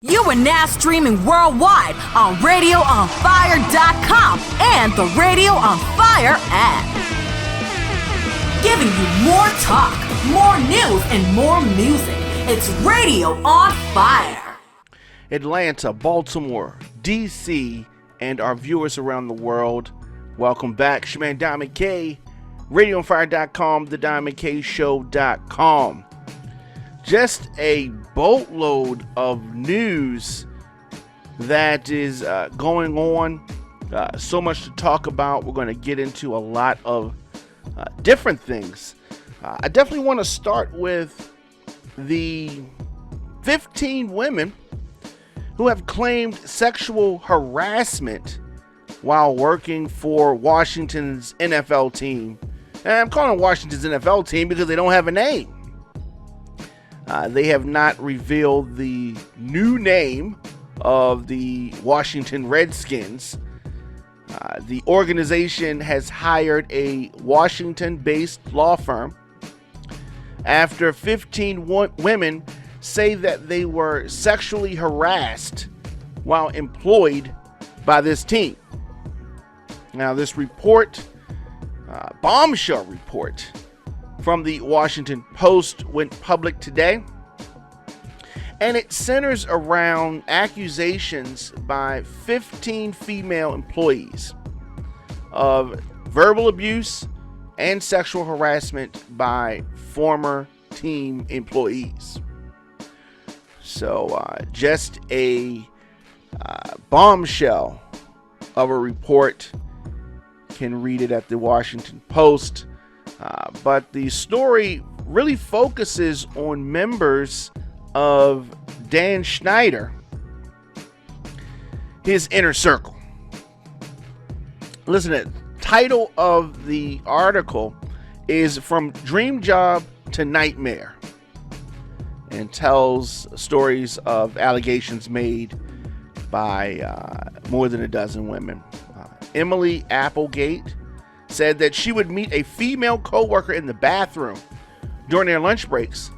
You are now streaming worldwide on RadioOnFire.com and the Radio on Fire app. Giving you more talk, more news, and more music. It's Radio on Fire. Atlanta, Baltimore, D.C., and our viewers around the world, welcome back. It's your man Diamond K, RadioOnFire.com, TheDiamondKShow.com. Just a boatload of news that is going on. So much to talk about. We're going to get into a lot of different things. I definitely want to start with the 15 women who have claimed sexual harassment while working for Washington's NFL team. And I'm calling Washington's NFL team because they don't have a name. They have not revealed the new name of the Washington Redskins. The organization has hired a Washington-based law firm after 15 women say that they were sexually harassed while employed by this team. Now, this report, bombshell report, from the Washington Post went public today, and it centers around accusations by 15 female employees of verbal abuse and sexual harassment by former team employees. So just a bombshell of a report. Can read it at the Washington Post. But the story really focuses on members of Dan Schneider, his inner circle. Listen, the title of the article is From Dream Job to Nightmare, and tells stories of allegations made by more than a dozen women. Emily Applegate said that she would meet a female coworker in the bathroom during their lunch breaks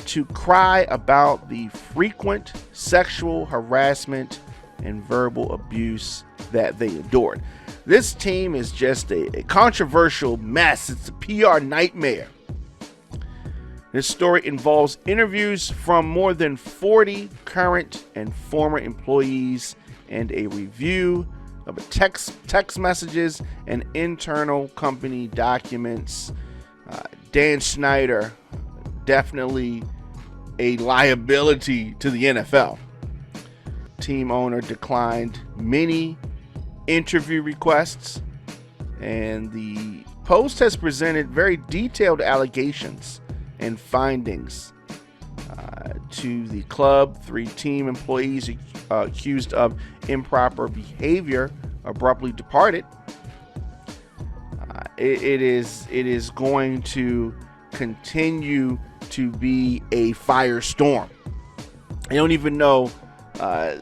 to cry about the frequent sexual harassment and verbal abuse that they endured. This team is just a controversial mess. It's a PR nightmare. This story involves interviews from more than 40 current and former employees and a review of text messages and internal company documents. Dan Schneider, definitely a liability to the NFL. Team owner declined many interview requests, and the Post has presented very detailed allegations and findings to the club. 3 team employees accused of improper behavior abruptly departed. It is going to continue to be a firestorm. I don't even know. I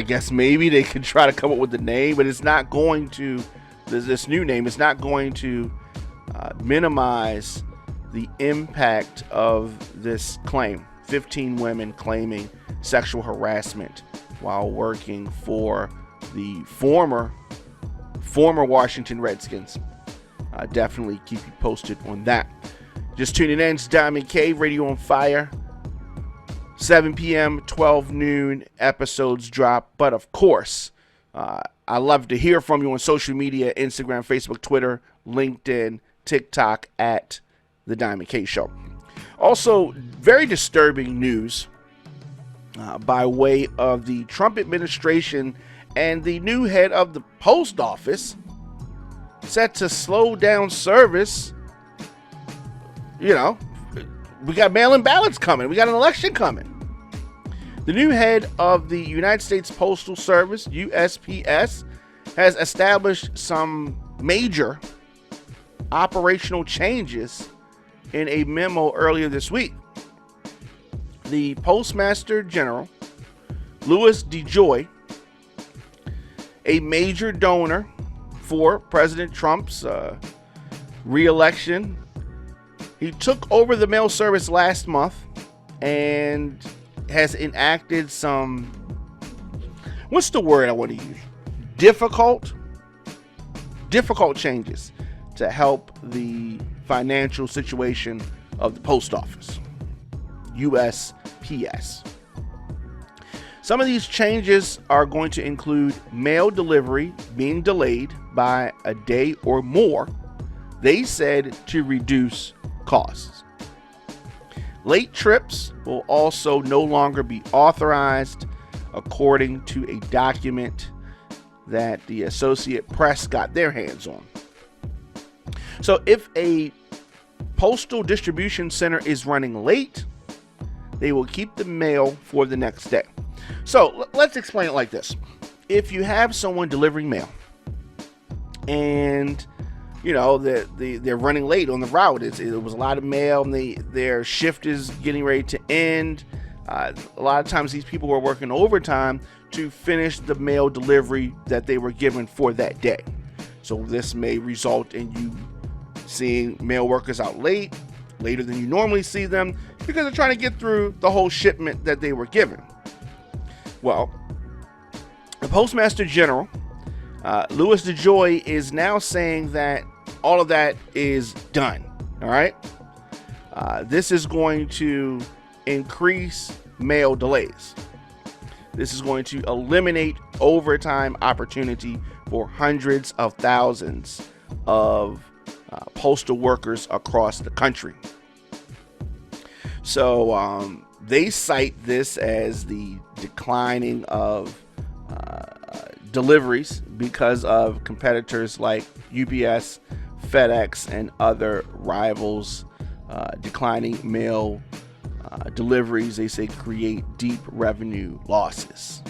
guess maybe they could try to come up with the name, but it's not going to. This new name is not going to minimize the impact of this claim. 15 women claiming sexual harassment while working for the former Washington Redskins. Definitely keep you posted on that. Just tuning in, it's Diamond K, Radio on Fire. 7 p.m., 12 noon, episodes drop. But of course, I love to hear from you on social media, Instagram, Facebook, Twitter, LinkedIn, TikTok, at The Diamond K Show. Also, very disturbing news by way of the Trump administration and the new head of the post office set to slow down service. You know, we got mail-in ballots coming. We got an election coming. The new head of the United States Postal Service, USPS, has established some major operational changes in a memo earlier this week. The Postmaster General, Louis DeJoy, a major donor for President Trump's re-election, he took over the mail service last month and has enacted some, what's the word I want to use? Difficult changes to help the financial situation of the post office, USPS. Some of these changes are going to include mail delivery being delayed by a day or more, they said, to reduce costs. Late trips will also no longer be authorized, according to a document that the Associated Press got their hands on. So if a postal distribution center is running late, they will keep the mail for the next day. So let's explain it like this. If you have someone delivering mail and they're running late on the route, it was a lot of mail and their shift is getting ready to end, a lot of times these people were working overtime to finish the mail delivery that they were given for that day. So this may result in you seeing mail workers out later than you normally see them, because they're trying to get through the whole shipment that they were given. Well, the Postmaster General, Louis DeJoy, is now saying that all of that is done. All right. This is going to increase mail delays. This is going to eliminate overtime opportunity for hundreds of thousands of postal workers across the country. So they cite this as the declining of deliveries because of competitors like UPS, FedEx, and other rivals declining mail deliveries. They say create deep revenue losses.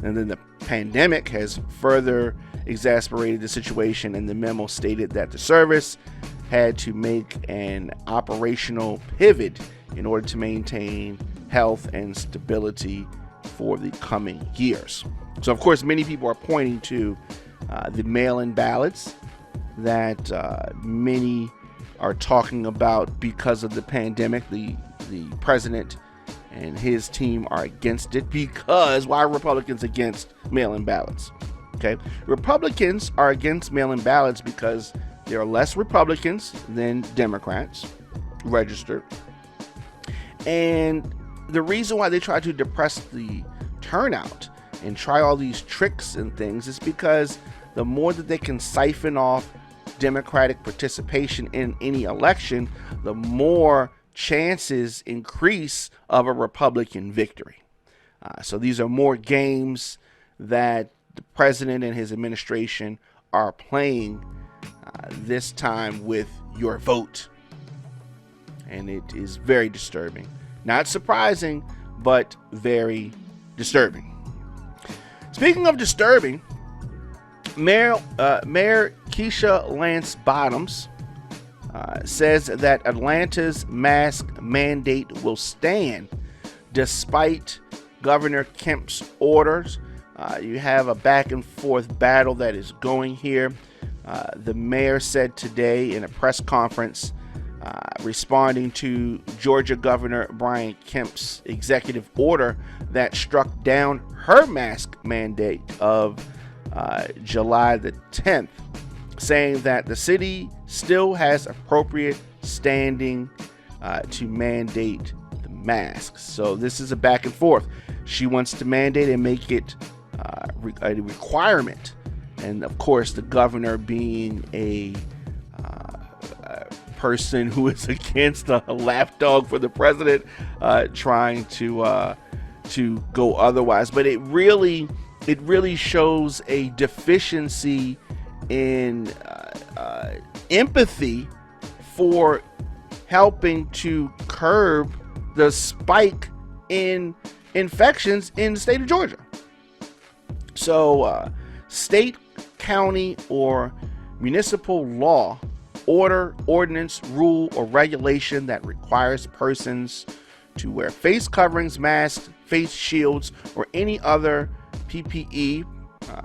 And then the pandemic has further exacerbated the situation, and the memo stated that the service had to make an operational pivot in order to maintain health and stability for the coming years. So, of course, many people are pointing to the mail-in ballots that many are talking about because of the pandemic. The president and his team are against it because why are Republicans against mail-in ballots? Okay, Republicans are against mail-in ballots because there are less Republicans than Democrats registered. And the reason why they try to depress the turnout and try all these tricks and things is because the more that they can siphon off Democratic participation in any election, the more chances increase of a Republican victory. So these are more games that the president and his administration are playing this time with your vote. And it is very disturbing. Not surprising, but very disturbing. Speaking of disturbing, Mayor Keisha Lance Bottoms says that Atlanta's mask mandate will stand despite Governor Kemp's orders. You have a back and forth battle that is going here. The mayor said today in a press conference, responding to Georgia Governor Brian Kemp's executive order that struck down her mask mandate of July the 10th, saying that the city still has appropriate standing to mandate the masks. So this is a back and forth. She wants to mandate and make it a requirement. And of course, the governor, being a person who is against a lapdog for the president, trying to go otherwise. But it really shows a deficiency in empathy for helping to curb the spike in infections in the state of Georgia. So state, county, or municipal law, order, ordinance, rule, or regulation that requires persons to wear face coverings, masks, face shields, or any other PPE,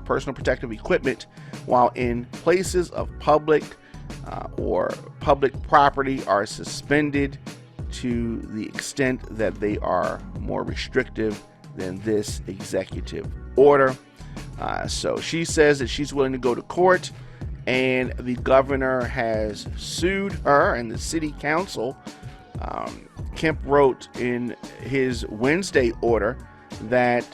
personal protective equipment, while in places of public or public property are suspended to the extent that they are more restrictive than this executive order. So she says that she's willing to go to court, and the governor has sued her and the city council. Kemp wrote in his Wednesday order that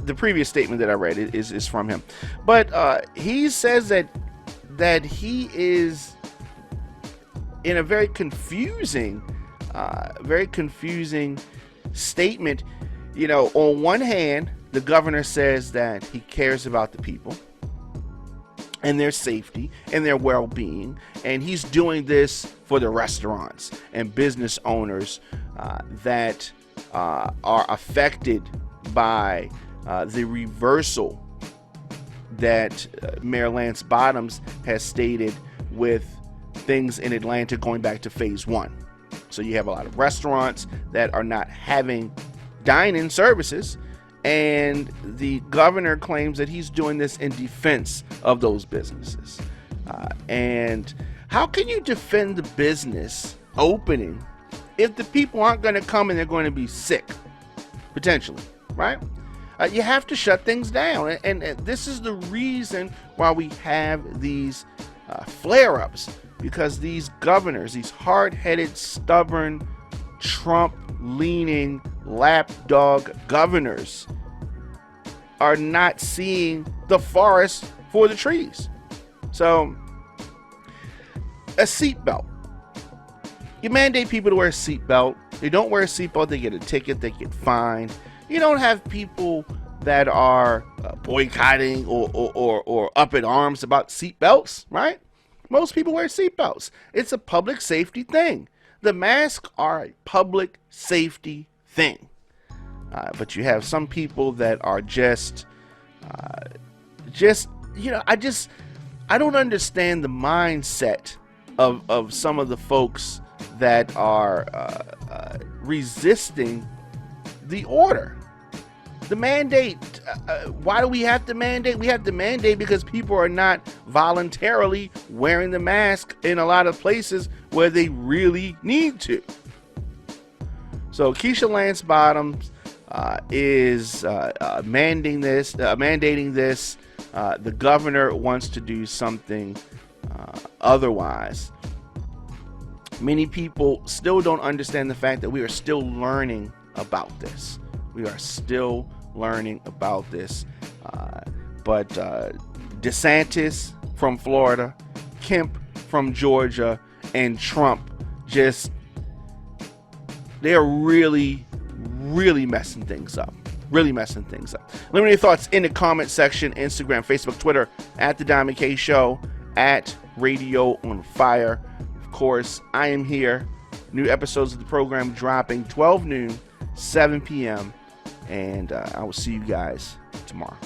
the previous statement that I read is from him, but he says that he is in a very confusing statement. You know, on one hand, the governor says that he cares about the people and their safety and their well-being, and he's doing this for the restaurants and business owners that are affected by the reversal that Mayor Lance Bottoms has stated with things in Atlanta going back to phase 1. So you have a lot of restaurants that are not having dine-in services, and the governor claims that he's doing this in defense of those businesses. And how can you defend the business opening if the people aren't going to come and they're going to be sick, potentially, right? You have to shut things down, and this is the reason why we have these flare-ups, because these governors, these hard-headed, stubborn, Trump-leaning lapdog governors, are not seeing the forest for the trees. So, a seatbelt. You mandate people to wear a seatbelt. They don't wear a seatbelt, they get a ticket, they get fined. You don't have people that are boycotting or up in arms about seatbelts, right? Most people wear seatbelts. It's a public safety thing. The masks are a public safety thing. But you have some people that are just, you know, I don't understand the mindset of some of the folks that are resisting the order. The mandate, why do we have to mandate? We have to mandate because people are not voluntarily wearing the mask in a lot of places where they really need to. So Keisha Lance Bottoms is mandating this. The governor wants to do something otherwise. Many people still don't understand the fact that we are still learning about this. We are still learning about this. But DeSantis from Florida, Kemp from Georgia, and Trump they're really messing things up. Let me know your thoughts in the comment section. Instagram, Facebook, Twitter, at The Diamond K Show, at Radio on Fire. Of course, I am here. New episodes of the program dropping 12 noon, 7 p.m. And I will see you guys tomorrow.